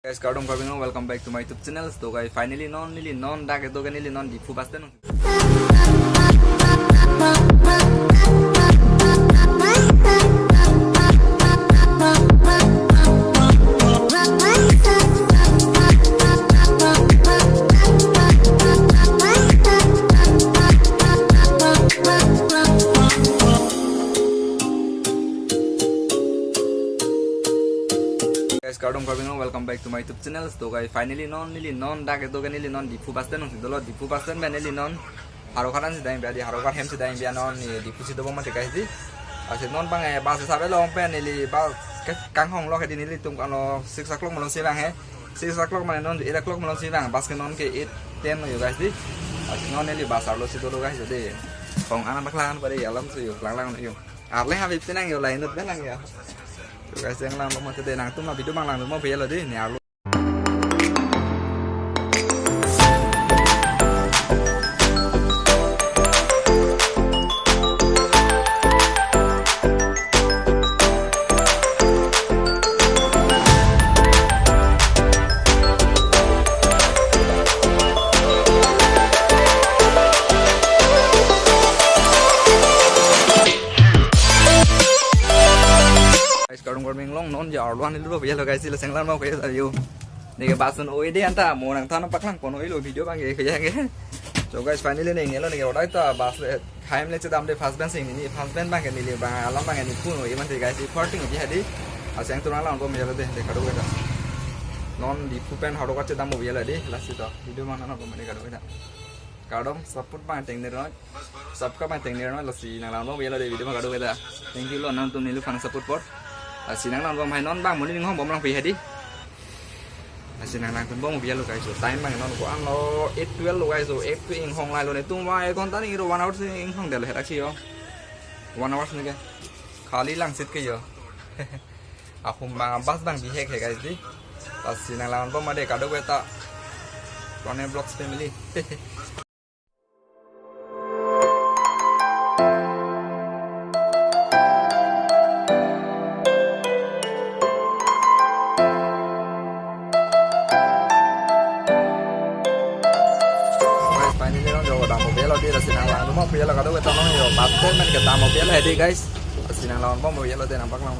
Guys, Kardom Karbino, welcome back to my YouTube channel. So guys, finally non dak itu kan non di fu pasten. Guys, Kardom Karbino, welcome back to my YouTube channel. So guys, finally non dak itu kan non di fu pasten. So dulu di fu pasten finally non harokaran sih daing biar di harokar hem sih daing biar non di fu sih doang mati guys di. Asyik non bang bahasa sahabat lo pen nili bal kang hong lo kayak nili tung kalau 6 o'clock malam sih bang 6 o'clock mana non 8 o'clock malam sih bang pas ke non ke 8 10 yo guys di. Asyik non nili bahasa lo sih dulu guys jadi. Kong anak baklan pada alam sih yo lang yo. Arle habis tenang yo lain tuh lang ya. Guys, yang lang mau tadi nang tuh mau video bang lang mau biar lo deh nih arlo. Kardom Karbino long non jar luan itu biar lo guys sila senglan mau kayak tadi yo. Nih bahasan OE deh anta mau nang tanah paklang kono lo video bang kayak. So guys finally nih ngelo nih orang itu bahas kaim lecet dam deh fast band sing ini fast band bang ini bang alam bang ini pun iman sih guys recording dia di. Asing turun lah untuk biar deh kado kita. Non di pupen haro kace dam biar deh last itu video mana non kemana kado kita. Kardom support bang tengner non subscribe bang tengner non lasi nang lang biar deh video kado kita. Thank you lo nonton nilu fang support for. Sinang lang bang non bang muni ngom bom lang pi hadi. Sinang lang bom biar lo guys so time bang non ko an lo 8 12 lo guys so 8 to ing hong lai lo ne tum wa kon tani ro 1 hour se ing hong del herak si yo 1 hour ne ke khali lang sit ke yo aku bang bas bang bi hek guys di sinang lang bom ade kado eta Rone Vlogs family. Sinang lang mau biar lo kado kita nong yo, paten men kita mau biar lah guys. Sinang lang mau biar lo deh nampak lang.